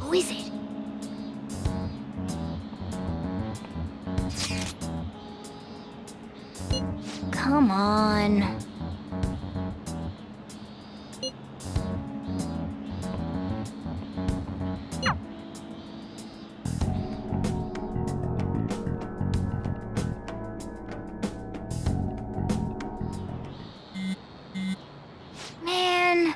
Who is it? Come on. Man.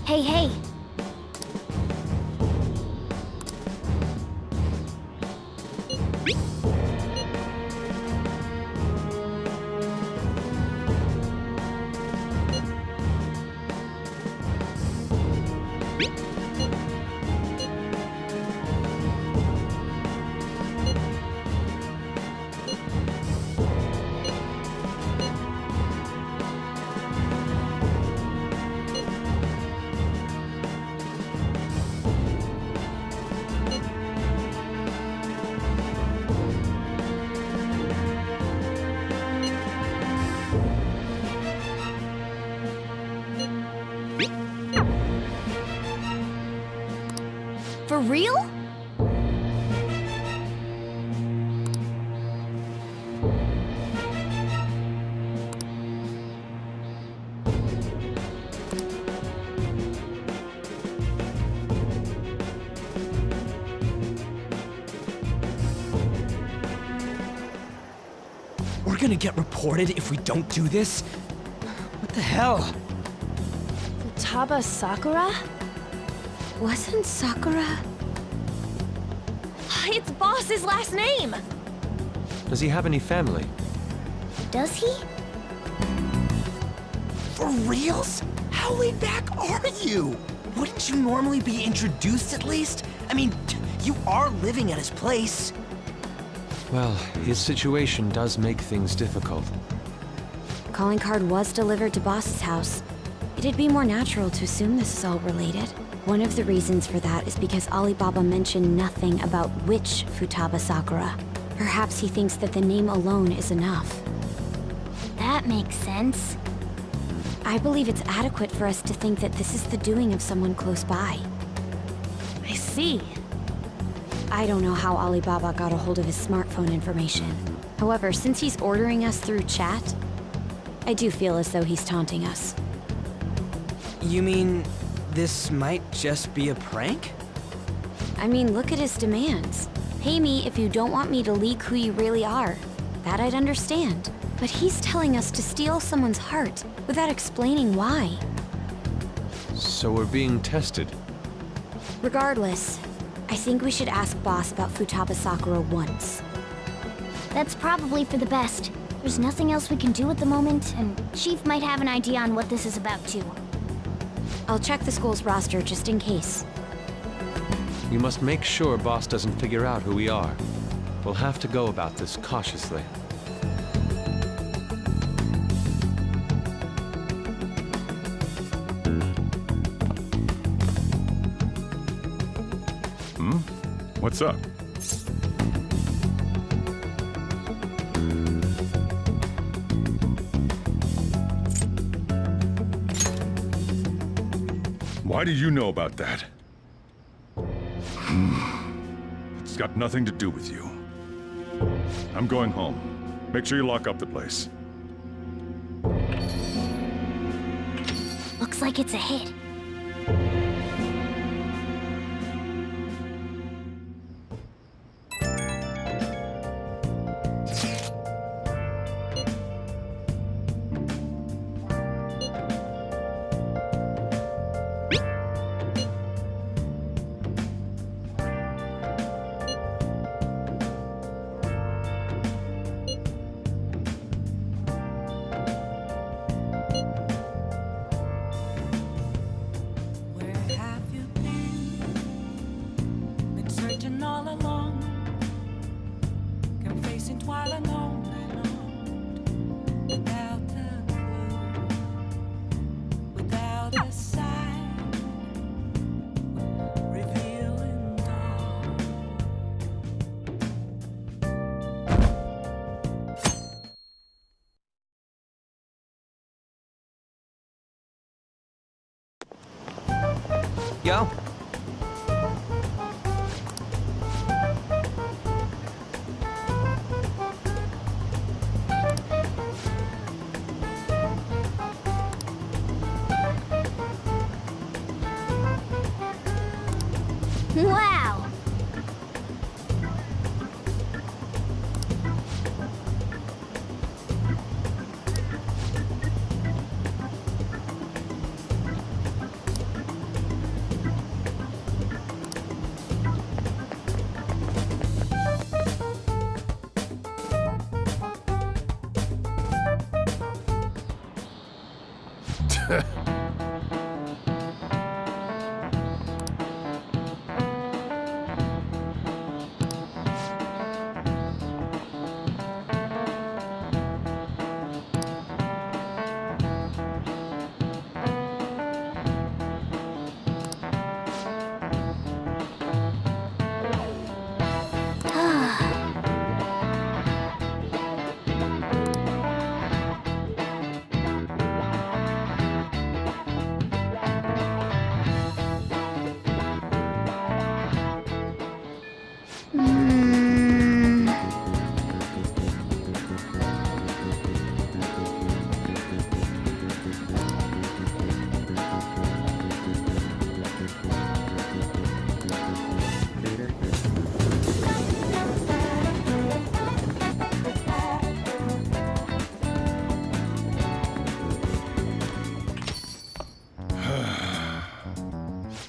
Hey, hey. For real? We're gonna get reported if we don't do this? What the hell? Futaba Sakura? Wasn't Sakura... It's Boss's last name! Does he have any family? Does he? For reals? How laid back are you? Wouldn't you normally be introduced at least? I mean, you are living at his place. Well, his situation does make things difficult. Calling card was delivered to Boss's house. It'd be more natural to assume this is all related. One of the reasons for that is because Alibaba mentioned nothing about which Futaba Sakura. Perhaps he thinks that the name alone is enough. That makes sense. I believe it's adequate for us to think that this is the doing of someone close by. I see. I don't know how Alibaba got a hold of his smartphone information. However, since he's ordering us through chat, I do feel as though he's taunting us. You mean, this might just be a prank? I mean, look at his demands. Pay me if you don't want me to leak who you really are. That I'd understand. But he's telling us to steal someone's heart without explaining why. So we're being tested. Regardless, I think we should ask Boss about Futaba Sakura once. That's probably for the best. There's nothing else we can do at the moment, and Chief might have an idea on what this is about too. I'll check the school's roster just in case. We must make sure Boss doesn't figure out who we are. We'll have to go about this cautiously. What's up? Why do you know about that? It's got nothing to do with you. I'm going home. Make sure you lock up the place. Looks like it's a hit. Where have you been? Been searching all along, confessing while alone and on, without a clue, without a sign, revealing dawn. Yo. Wow!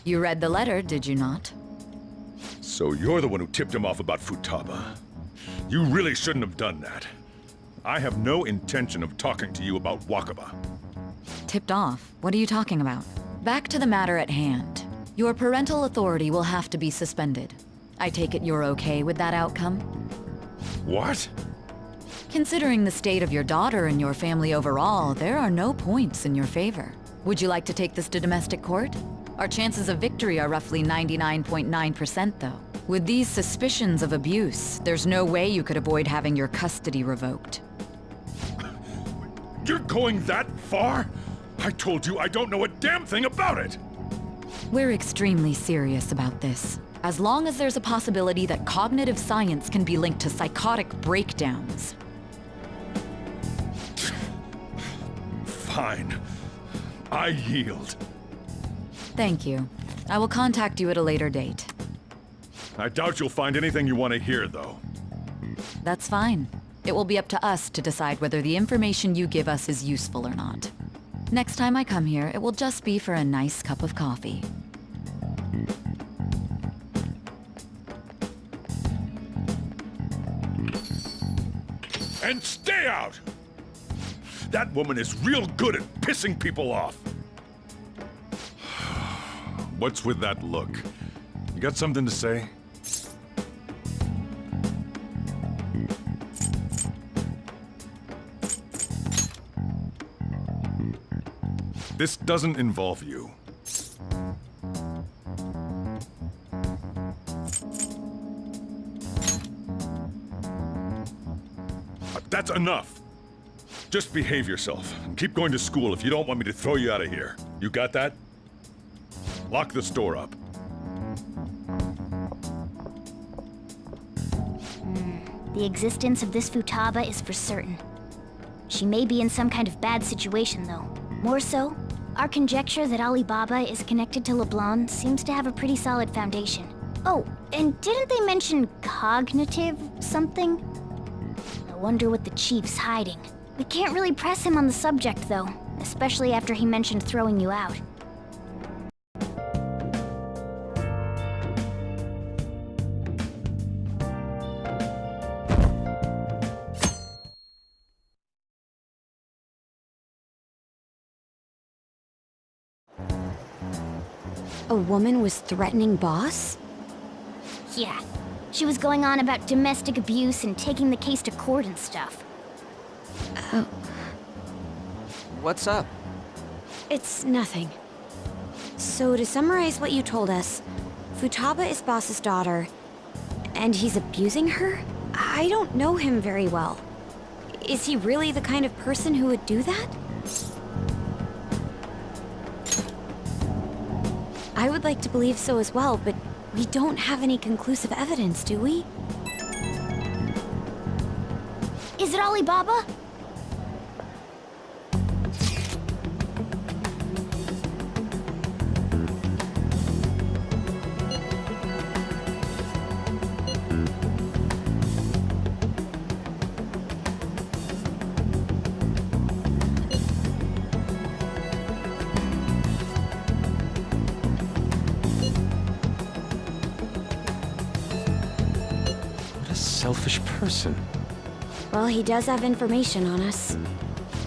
You read the letter, did you not? So you're the one who tipped him off about Futaba. You really shouldn't have done that. I have no intention of talking to you about Wakaba. Tipped off? What are you talking about? Back to the matter at hand. Your parental authority will have to be suspended. I take it you're okay with that outcome? What? Considering the state of your daughter and your family overall, there are no points in your favor. Would you like to take this to domestic court? Our chances of victory are roughly 99.9% though. With these suspicions of abuse, there's no way you could avoid having your custody revoked. You're going that far? I told you I don't know a damn thing about it! We're extremely serious about this. As long as there's a possibility that cognitive science can be linked to psychotic breakdowns. Fine. I yield. Thank you. I will contact you at a later date. I doubt you'll find anything you want to hear, though. That's fine. It will be up to us to decide whether the information you give us is useful or not. Next time I come here, it will just be for a nice cup of coffee. And stay out! That woman is real good at pissing people off. What's with that look? You got something to say? This doesn't involve you. That's enough. Just behave yourself and keep going to school if you don't want me to throw you out of here. You got that? Lock the store up. The existence of this Futaba is for certain. She may be in some kind of bad situation, though. More so, Our conjecture that Alibaba is connected to LeBlanc seems to have a pretty solid foundation. Oh, and didn't they mention cognitive something? I wonder what the chief's hiding. We can't really press him on the subject, though, especially after he mentioned throwing you out. A woman was threatening Boss? Yeah, she was going on about domestic abuse and taking the case to court and stuff. What's up? It's nothing. So to summarize what you told us, Futaba is Boss's daughter, and he's abusing her? I don't know him very well. Is he really the kind of person who would do that? I would like to believe so as well, but we don't have any conclusive evidence, do we? Is it Alibaba? What a selfish person. Well, he does have information on us.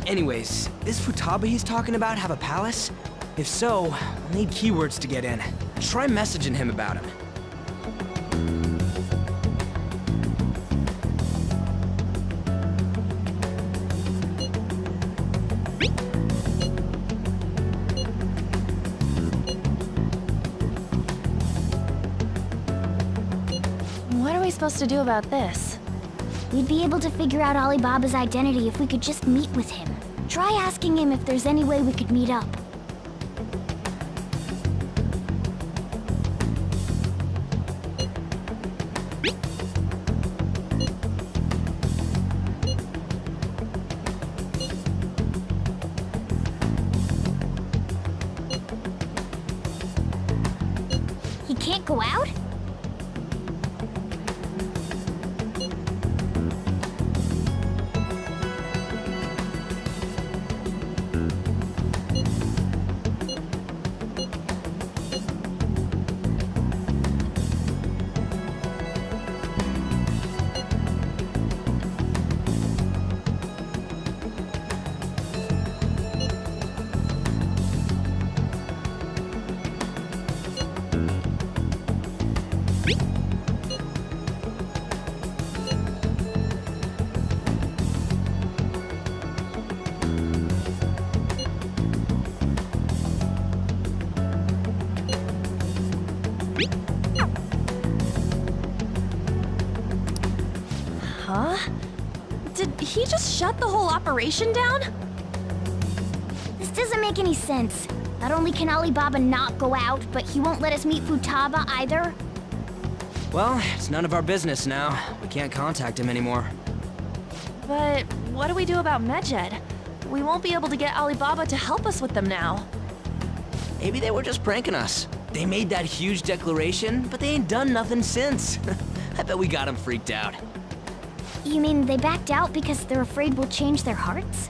Anyways, this Futaba he's talking about have a palace? If so, we'll need keywords to get in. Try messaging him about him. What are we supposed to do about this? We'd be able to figure out Alibaba's identity if we could just meet with him. Try asking him if there's any way we could meet up. He can't go out? Huh? Did he just shut the whole operation down? This doesn't make any sense. Not only can Alibaba not go out, but he won't let us meet Futaba either. Well, it's none of our business now. We can't contact him anymore. But what do we do about Medjed? We won't be able to get Alibaba to help us with them now. Maybe they were just pranking us. They made that huge declaration, but they ain't done nothing since. I bet we got them freaked out. You mean they backed out because they're afraid we'll change their hearts?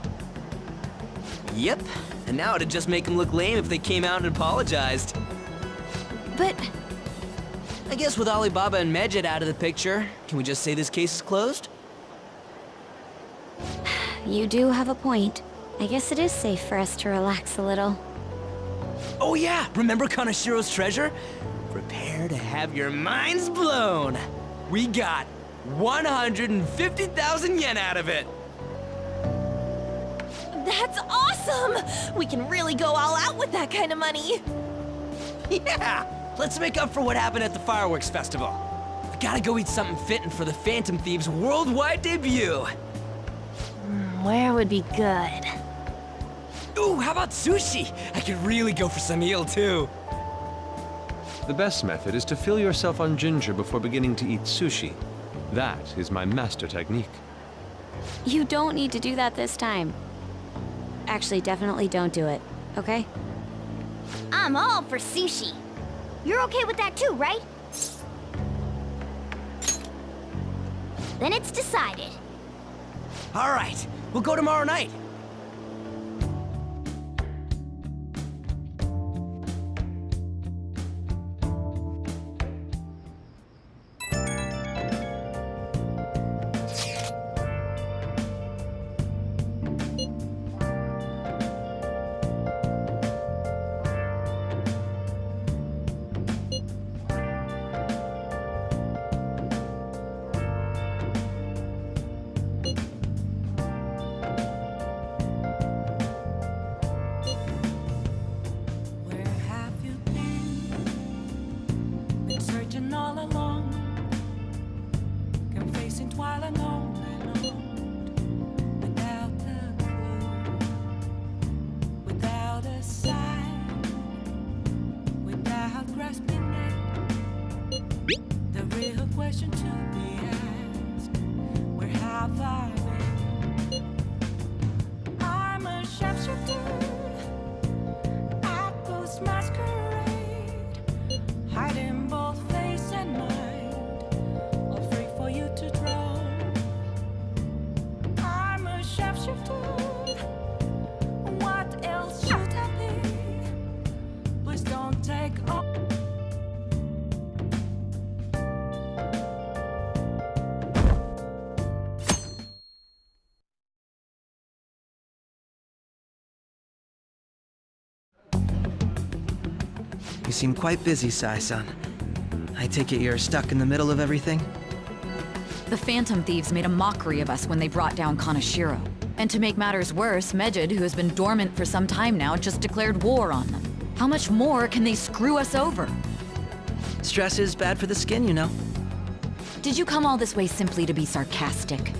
Yep, and now it'd just make them look lame if they came out and apologized. But I guess with Alibaba and Medjed out of the picture, can we just say this case is closed? You do have a point. I guess it is safe for us to relax a little. Oh yeah, remember Kanashiro's treasure? Prepare to have your minds blown. We got 150,000 yen out of it. that's awesome! We can really go all out with that kind of money. Yeah, let's make up for what happened at the fireworks festival. We gotta go eat something fitting for the Phantom Thieves' worldwide debut. Where would be good? Ooh, how about sushi? I could really go for some eel too. The best method is to fill yourself on ginger before beginning to eat sushi. That is my master technique. You don't need to do that this time. Actually, definitely don't do it, okay? I'm all for sushi. You're okay with that too, right? Then it's decided. All right, we'll go tomorrow night. Where have you been? Been searching all along, confessing twilight on and on, without a clue, without a sign, without grasping it. The real question to be asked: where have I been? I'm a sharpshooter. At ghost masquerade, hiding both face and mind, all free for you to draw. I'm a sharpshooter. What else should I be? Please don't take all. You seem quite busy, Sai-san. I take it you're stuck in the middle of everything? The Phantom Thieves made a mockery of us when they brought down Kaneshiro. And to make matters worse, Medjed, who has been dormant for some time now, just declared war on them. How much more can they screw us over? Stress is bad for the skin, you know. Did you come all this way simply to be sarcastic?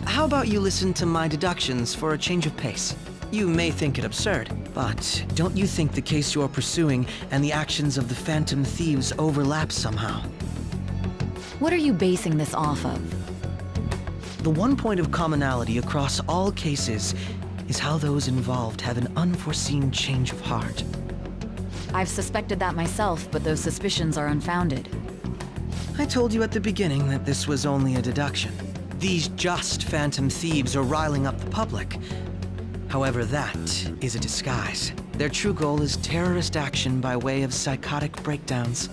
How about you listen to my deductions for a change of pace? You may think it absurd, but don't you think the case you're pursuing and the actions of the Phantom Thieves overlap somehow? What are you basing this off of? The one point of commonality across all cases is how those involved have an unforeseen change of heart. I've suspected that myself, but those suspicions are unfounded. I told you at the beginning that this was only a deduction. These just Phantom Thieves are riling up the public. However, that is a disguise. Their true goal is terrorist action by way of psychotic breakdowns.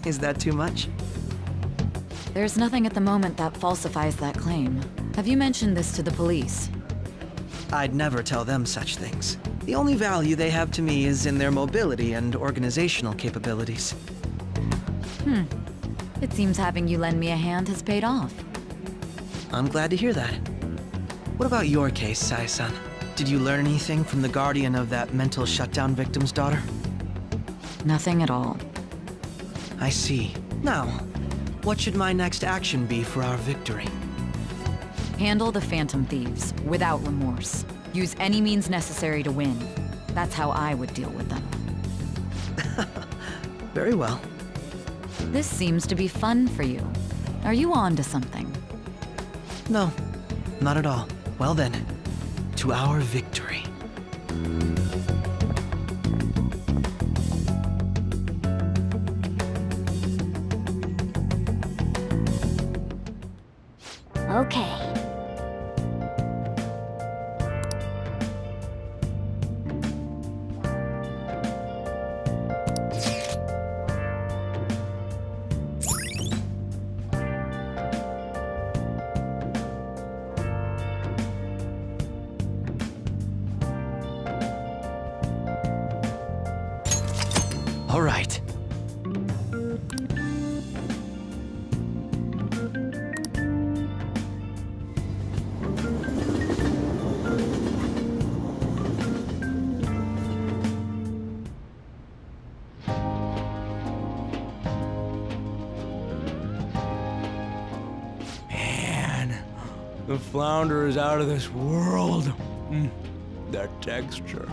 Is that too much? There's nothing at the moment that falsifies that claim. Have you mentioned this to the police? I'd never tell them such things. The only value they have to me is in their mobility and organizational capabilities. It seems having you lend me a hand has paid off. I'm glad to hear that. What about your case, Sai-san? Did you learn anything from the guardian of that mental shutdown victim's daughter? Nothing at all. I see. Now, what should my next action be for our victory? Handle the Phantom Thieves, without remorse. Use any means necessary to win. That's how I would deal with them. Very well. This seems to be fun for you. Are you on to something? No, not at all. Well then, to our victory. Okay. All right. Man, the flounder is out of this world. That texture.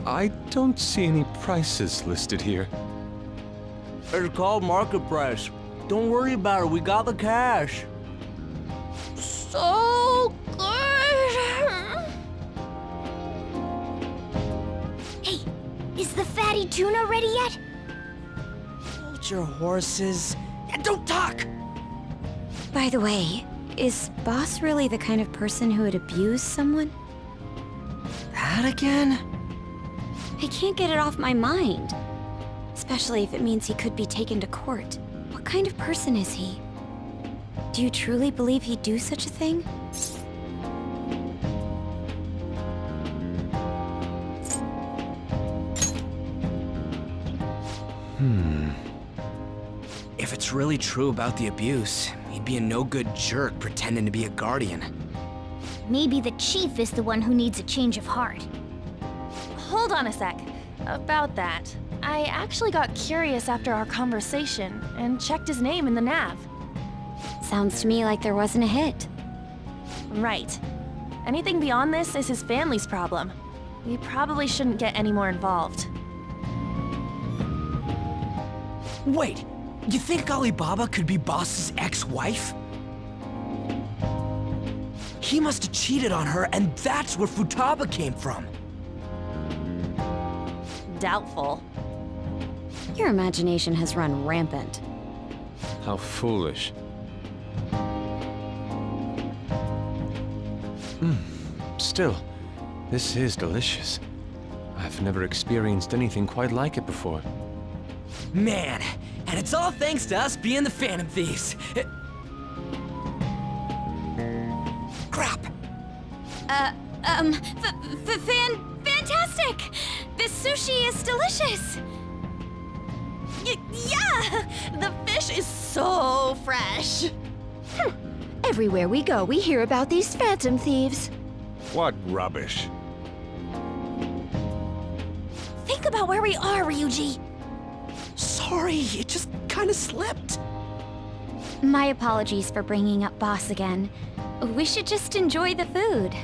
I don't see any prices listed here. It's called market price. Don't worry about it, we got the cash. So good. Is the fatty tuna ready yet? Hold your horses. And don't talk! By the way, is Boss really the kind of person who would abuse someone? That again? I can't get it off my mind. Especially if it means he could be taken to court. What kind of person is he? Do you truly believe he'd do such a thing? If it's really true about the abuse, he'd be a no-good jerk pretending to be a guardian. Maybe the chief is the one who needs a change of heart. Hold on a sec. About that, I actually got curious after our conversation and checked his name in the nav. Sounds to me like there wasn't a hit. Right. Anything beyond this is his family's problem. We probably shouldn't get any more involved. Wait, you think Alibaba could be Boss's ex-wife? He must have cheated on her, and that's where Futaba came from. Doubtful. Your imagination has run rampant. How foolish. Still, this is delicious. I've never experienced anything quite like it before. Man, and it's all thanks to us being the Phantom Thieves. Crap! Fantastic! This sushi is delicious! Yeah! The fish is so fresh! Everywhere we go, we hear about these phantom thieves. What rubbish. Think about where we are, Ryuji! Sorry, it just kinda slipped. My apologies for bringing up Boss again. We should just enjoy the food.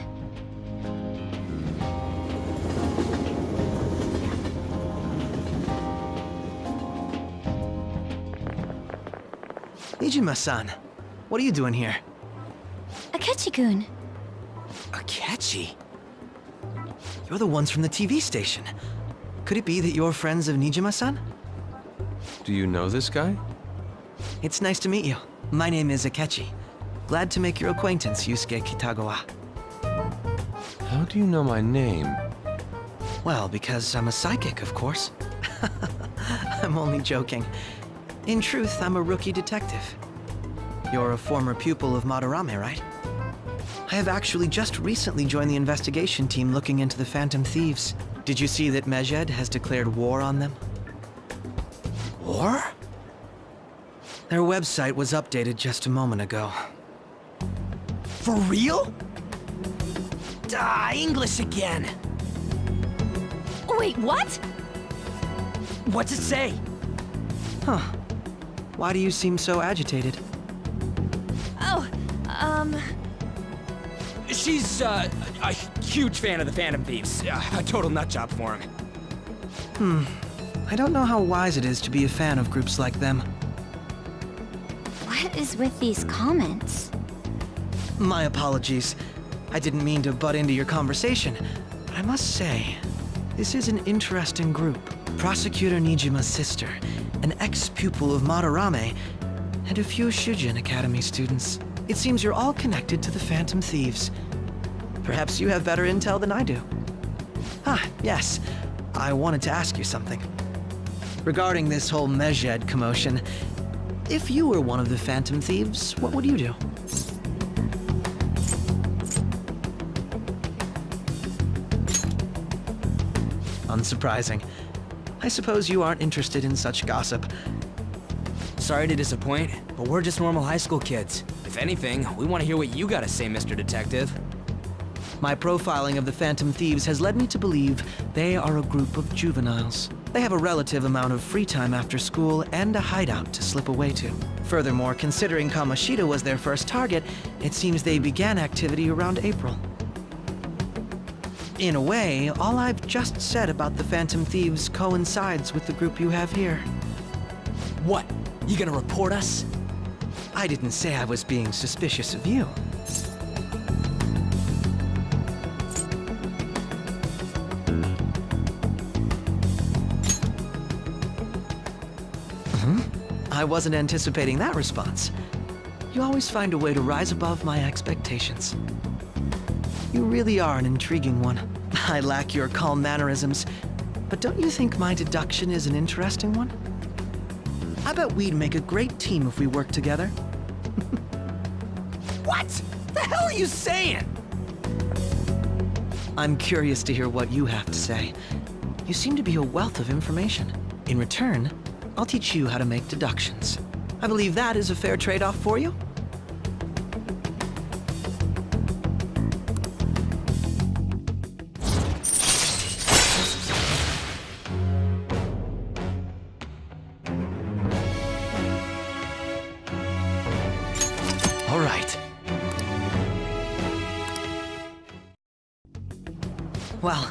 Nijima-san, what are you doing here? Akechi-kun. Akechi? You're the ones from the TV station. Could it be that you're friends of Nijima-san? Do you know this guy? It's nice to meet you. My name is Akechi. Glad to make your acquaintance, Yusuke Kitagawa. How do you know my name? Well, because I'm a psychic, of course. I'm only joking. In truth, I'm a rookie detective. You're a former pupil of Madarame, right? I have actually just recently joined the investigation team looking into the Phantom Thieves. Did you see that Medjed has declared war on them? War? Their website was updated just a moment ago. For real? English again. Wait, what? What's it say? Huh. Why do you seem so agitated? Oh, She's, a huge fan of the Phantom Thieves. A total nutjob for him. I don't know how wise it is to be a fan of groups like them. What is with these comments? My apologies. I didn't mean to butt into your conversation, but I must say, this is an interesting group. Prosecutor Nijima's sister, an ex-pupil of Madarame, and a few Shujin Academy students. It seems you're all connected to the Phantom Thieves. Perhaps you have better intel than I do. Ah, yes. I wanted to ask you something. Regarding this whole Medjed commotion, if you were one of the Phantom Thieves, what would you do? Unsurprising. I suppose you aren't interested in such gossip. Sorry to disappoint, but we're just normal high school kids. If anything, we want to hear what you gotta say, Mr. Detective. My profiling of the Phantom Thieves has led me to believe they are a group of juveniles. They have a relative amount of free time after school and a hideout to slip away to. Furthermore, considering Kamoshida was their first target, it seems they began activity around April. In a way, all I've just said about the Phantom Thieves coincides with the group you have here. What? You gonna report us? I didn't say I was being suspicious of you. I wasn't anticipating that response. You always find a way to rise above my expectations. You really are an intriguing one. I lack your calm mannerisms, but don't you think my deduction is an interesting one? I bet we'd make a great team if we worked together. What? The hell are you saying? I'm curious to hear what you have to say. You seem to be a wealth of information. In return, I'll teach you how to make deductions. I believe that is a fair trade-off for you. All right. Well,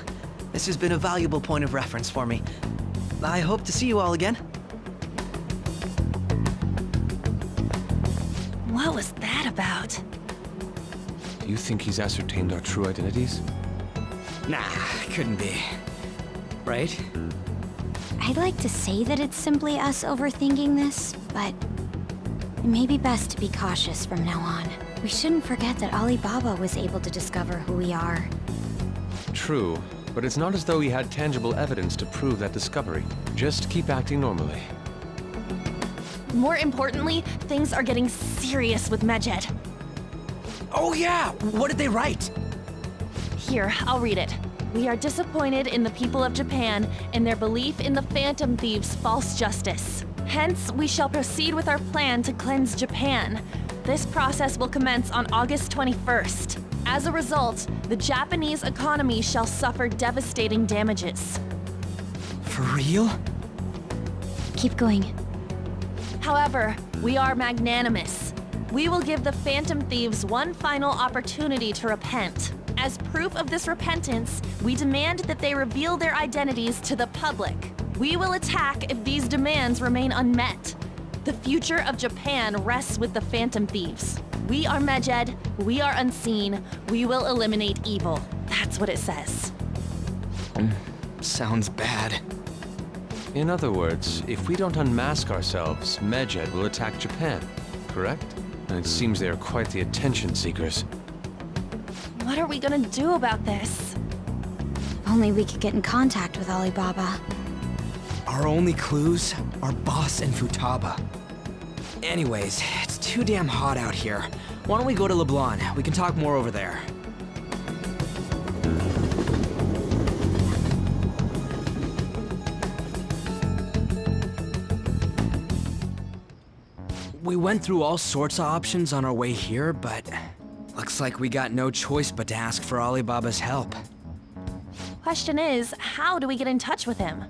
this has been a valuable point of reference for me. I hope to see you all again. What was that about? Do you think he's ascertained our true identities? Nah, couldn't be. Right? I'd like to say that it's simply us overthinking this, but it may be best to be cautious from now on. We shouldn't forget that Alibaba was able to discover who we are. True, but it's not as though he had tangible evidence to prove that discovery. Just keep acting normally. More importantly, things are getting serious with Medjed. Oh yeah! What did they write? Here, I'll read it. We are disappointed in the people of Japan and their belief in the Phantom Thieves' false justice. Hence, we shall proceed with our plan to cleanse Japan. This process will commence on August 21st. As a result, the Japanese economy shall suffer devastating damages. For real? Keep going. However, we are magnanimous. We will give the Phantom Thieves one final opportunity to repent. As proof of this repentance, we demand that they reveal their identities to the public. We will attack if these demands remain unmet. The future of Japan rests with the Phantom Thieves. We are Medjed, we are unseen, we will eliminate evil. That's what it says. Sounds bad. In other words, if we don't unmask ourselves, Medjed will attack Japan, correct? And it seems they are quite the attention seekers. What are we gonna do about this? If only we could get in contact with Alibaba. Our only clues are Boss and Futaba. Anyways, it's too damn hot out here. Why don't we go to LeBlanc? We can talk more over there. We went through all sorts of options on our way here, but looks like we got no choice but to ask for Alibaba's help. Question is, how do we get in touch with him?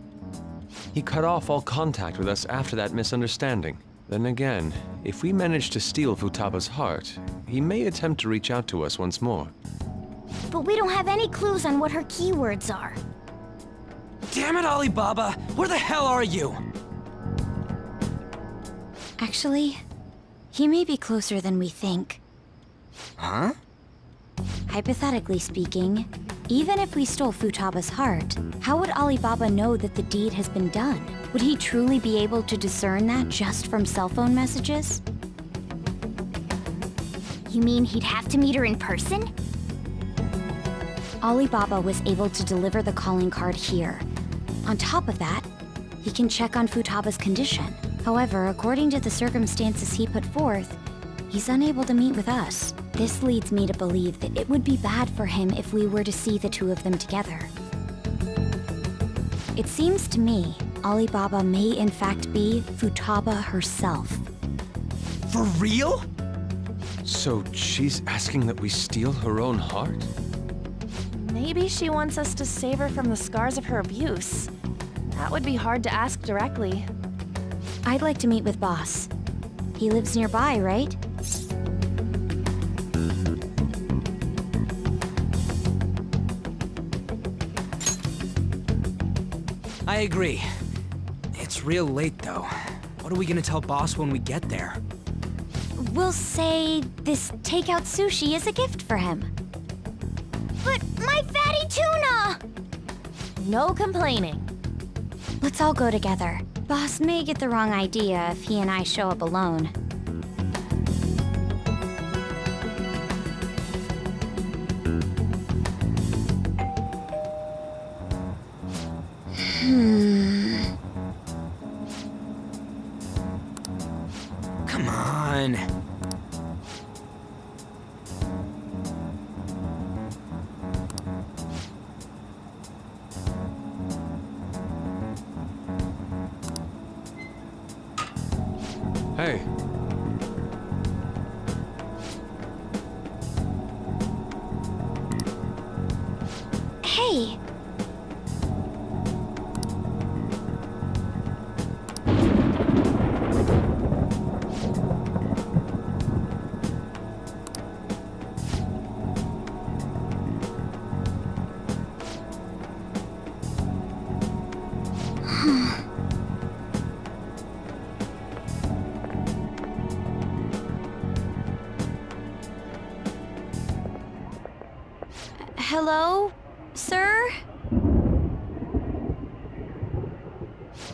He cut off all contact with us after that misunderstanding. Then again, if we manage to steal Futaba's heart, he may attempt to reach out to us once more. But we don't have any clues on what her keywords are. Damn it, Alibaba! Where the hell are you? Actually, he may be closer than we think. Huh? Hypothetically speaking, even if we stole Futaba's heart, how would Alibaba know that the deed has been done? Would he truly be able to discern that just from cell phone messages? You mean he'd have to meet her in person? Alibaba was able to deliver the calling card here. On top of that, he can check on Futaba's condition. However, according to the circumstances he put forth, he's unable to meet with us. This leads me to believe that it would be bad for him if we were to see the two of them together. It seems to me Alibaba may in fact be Futaba herself. For real? So she's asking that we steal her own heart? Maybe she wants us to save her from the scars of her abuse. That would be hard to ask directly. I'd like to meet with Boss. He lives nearby, right? I agree. It's real late, though. What are we gonna tell Boss when we get there? We'll say this takeout sushi is a gift for him. But my fatty tuna! No complaining. Let's all go together. Boss may get the wrong idea if he and I show up alone. Come on. Hey, Hey! Hello, sir?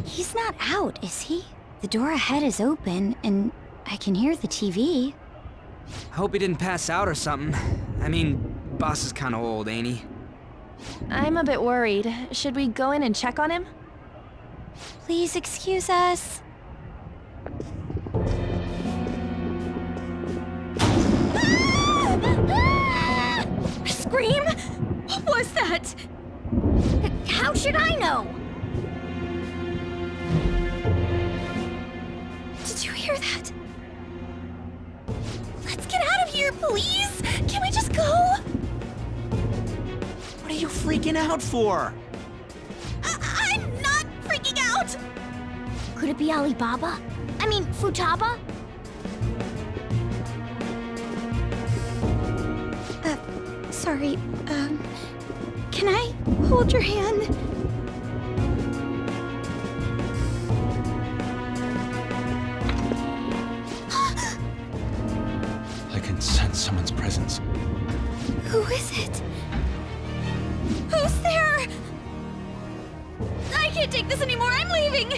He's not out, is he? The door ahead is open, and I can hear the TV. Hope he didn't pass out or something. I mean, boss is kinda old, ain't he? I'm a bit worried. Should we go in and check on him? Please excuse us. Scream? What was that? How should I know? Did you hear that? Let's get out of here, please! Can we just go? What are you freaking out for? I'm not freaking out! Could it be Alibaba? I mean, Futaba? Sorry, can I hold your hand? I can sense someone's presence. Who is it? Who's there? I can't take this anymore, I'm leaving!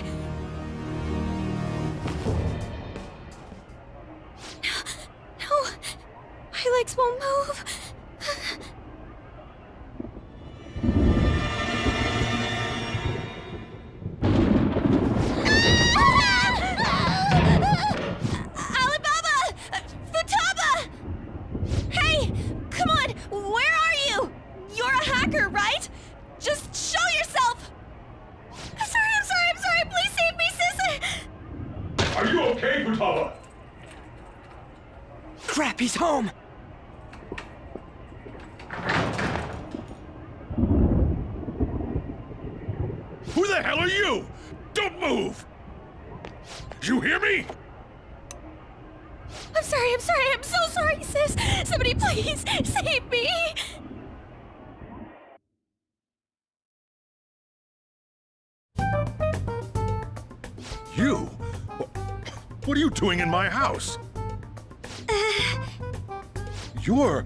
No, my legs won't move. Alibaba! Futaba! Hey, come on, where are you? You're a hacker, right? Just show yourself! I'm sorry, please save me, sis! Are you okay, Futaba? Crap, he's home! Who the hell are you? Don't move! You hear me? I'm so sorry, sis! Somebody please save me! You? What are you doing in my house? You're...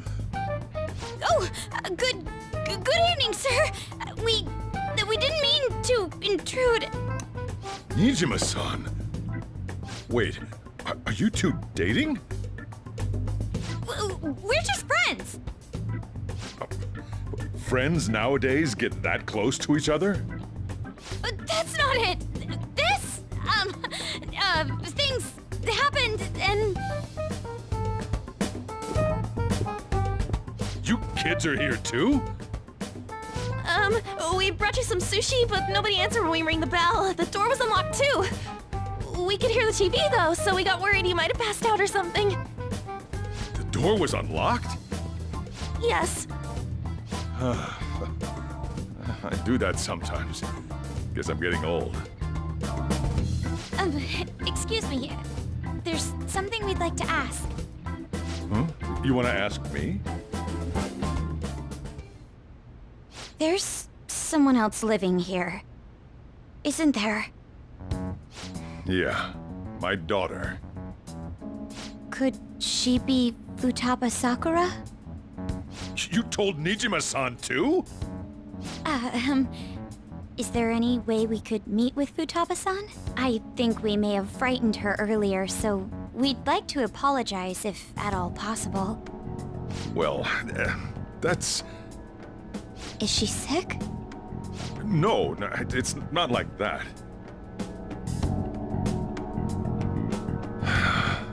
Oh, good evening, sir. We didn't mean to intrude. Nijima-san. Wait, are you two dating? We're just friends. Friends nowadays get that close to each other? That's not it. This, things happened and... You kids are here too? We brought you some sushi, but nobody answered when we rang the bell. The door was unlocked too. We could hear the TV though, so we got worried you might have passed out or something. The door was unlocked? Yes. I do that sometimes. Guess I'm getting old. Excuse me. There's something we'd like to ask. Huh? You want to ask me? There's someone else living here, isn't there? Yeah, my daughter. Could she be Futaba Sakura? You told Nijima-san too? Is there any way we could meet with Futaba-san? I think we may have frightened her earlier, so we'd like to apologize if at all possible. Well, that's... Is she sick? No, it's not like that. I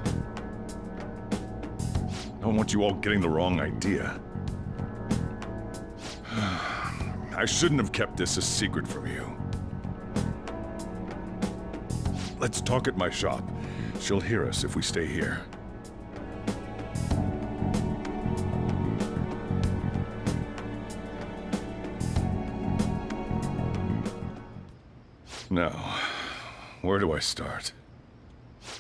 don't want you all getting the wrong idea. I shouldn't have kept this a secret from you. Let's talk at my shop. She'll hear us if we stay here. Now, where do I start?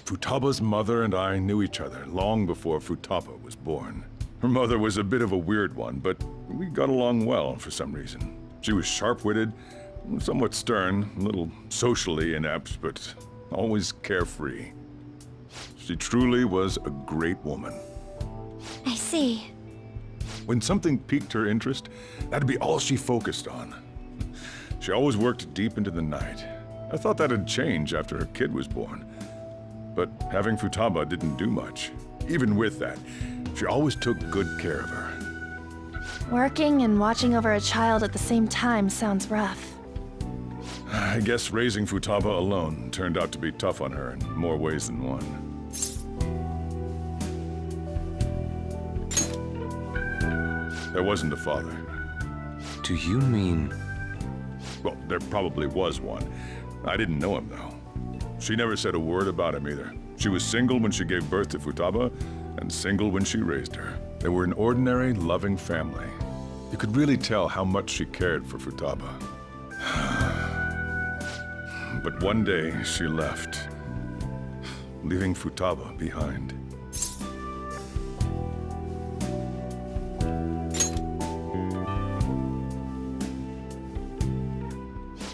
Futaba's mother and I knew each other long before Futaba was born. Her mother was a bit of a weird one, but we got along well for some reason. She was sharp-witted, somewhat stern, a little socially inept, but always carefree. She truly was a great woman. I see. When something piqued her interest, that'd be all she focused on. She always worked deep into the night. I thought that'd change after her kid was born. But having Futaba didn't do much. Even with that, she always took good care of her. Working and watching over a child at the same time sounds rough. I guess raising Futaba alone turned out to be tough on her in more ways than one. There wasn't a father. Do you mean... Well, there probably was one. I didn't know him, though. She never said a word about him either. She was single when she gave birth to Futaba, and single when she raised her. They were an ordinary, loving family. You could really tell how much she cared for Futaba. But one day, she left, leaving Futaba behind.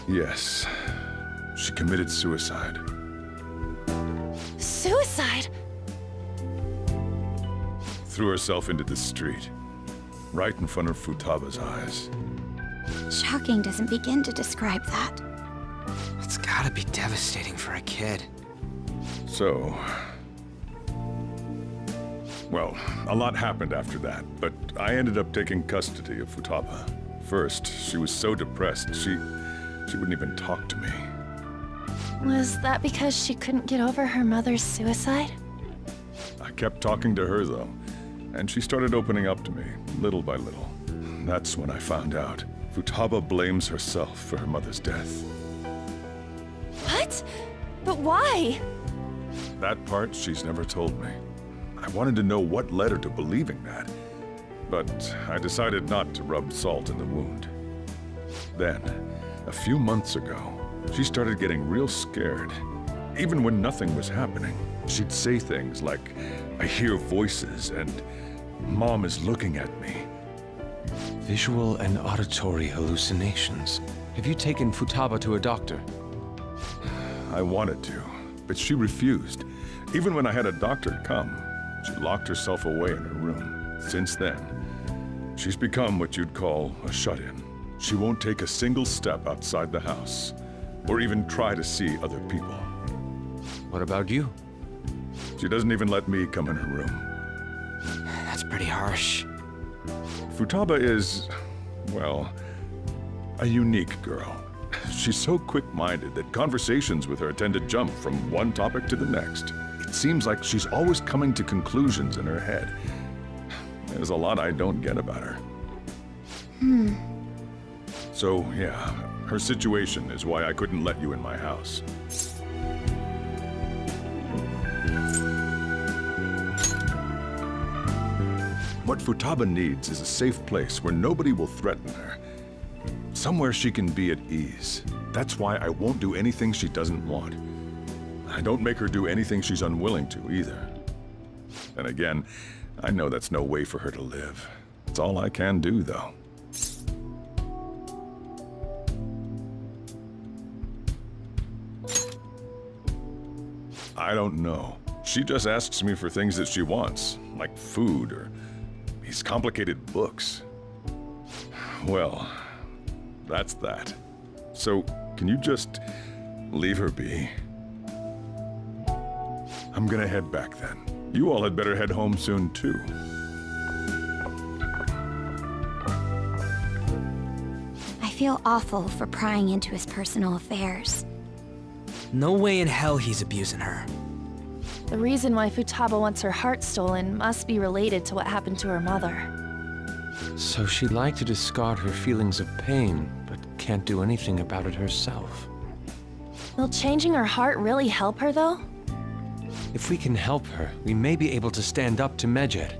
Yes, she committed suicide. Suicide? Threw herself into the street, right in front of Futaba's eyes. Shocking doesn't begin to describe that. It's gotta be devastating for a kid. So... Well, a lot happened after that, but I ended up taking custody of Futaba. First, she was so depressed, she wouldn't even talk to me. Was that because she couldn't get over her mother's suicide? I kept talking to her, though, and she started opening up to me, little by little. That's when I found out. Futaba blames herself for her mother's death. What? But why? That part she's never told me. I wanted to know what led her to believing that, but I decided not to rub salt in the wound. Then, a few months ago, she started getting real scared. Even when nothing was happening, she'd say things like, "I hear voices," and "Mom is looking at me." Visual and auditory hallucinations. Have you taken Futaba to a doctor? I wanted to, but she refused. Even when I had a doctor come, she locked herself away in her room. Since then, she's become what you'd call a shut-in. She won't take a single step outside the house, or even try to see other people. What about you? She doesn't even let me come in her room. That's pretty harsh. Futaba is, well, a unique girl. She's so quick-minded that conversations with her tend to jump from one topic to the next. It seems like she's always coming to conclusions in her head. There's a lot I don't get about her. So, yeah, her situation is why I couldn't let you in my house. What Futaba needs is a safe place where nobody will threaten her. Somewhere she can be at ease. That's why I won't do anything she doesn't want. I don't make her do anything she's unwilling to, either. And again, I know that's no way for her to live. It's all I can do, though. I don't know. She just asks me for things that she wants, like food or these complicated books. Well, that's that. So, can you just leave her be? I'm gonna head back then. You all had better head home soon, too. I feel awful for prying into his personal affairs. No way in hell he's abusing her. The reason why Futaba wants her heart stolen must be related to what happened to her mother. So she'd like to discard her feelings of pain, but can't do anything about it herself. Will changing her heart really help her, though? If we can help her, we may be able to stand up to Medjed.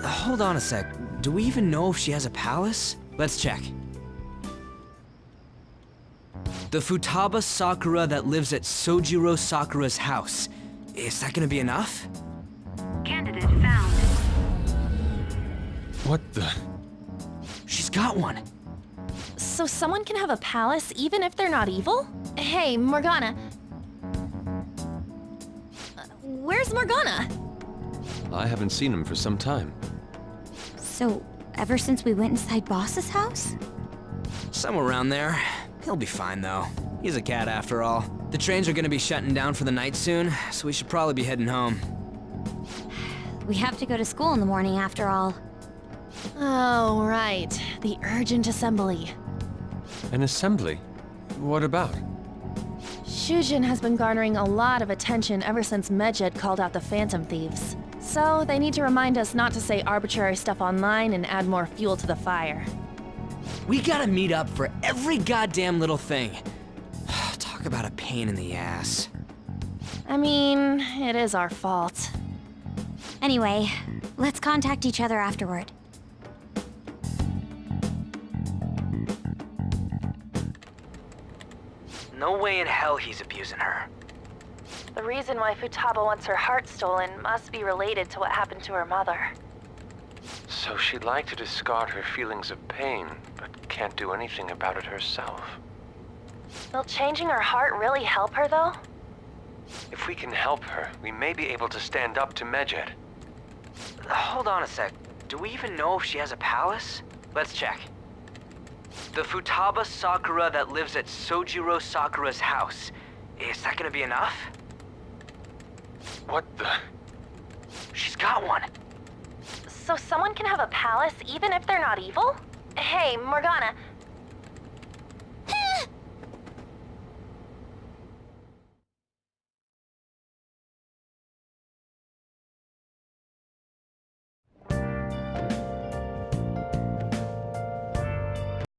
Hold on a sec. Do we even know if she has a palace? Let's check. The Futaba Sakura that lives at Sojiro Sakura's house. Is that gonna be enough? Candidate found. What the? She's got one. So someone can have a palace even if they're not evil? Hey, Morgana. Where's Morgana? I haven't seen him for some time. So, ever since we went inside Boss's house? Somewhere around there. He'll be fine, though. He's a cat after all. The trains are gonna be shutting down for the night soon, so we should probably be heading home. We have to go to school in the morning after all. Oh, right. The urgent assembly. An assembly? What about? Shujin has been garnering a lot of attention ever since Medjed called out the Phantom Thieves. So they need to remind us not to say arbitrary stuff online and add more fuel to the fire. We gotta meet up for every goddamn little thing. Talk about a pain in the ass. I mean, it is our fault. Anyway, let's contact each other afterward. No way in hell he's abusing her. The reason why Futaba wants her heart stolen must be related to what happened to her mother. So she'd like to discard her feelings of pain, but can't do anything about it herself. Will changing her heart really help her, though? If we can help her, we may be able to stand up to Medjed. Hold on a sec. Do we even know if she has a palace? Let's check. The Futaba Sakura that lives at Sojiro Sakura's house. Is that gonna be enough? What the? She's got one. So someone can have a palace even if they're not evil? Hey, Morgana.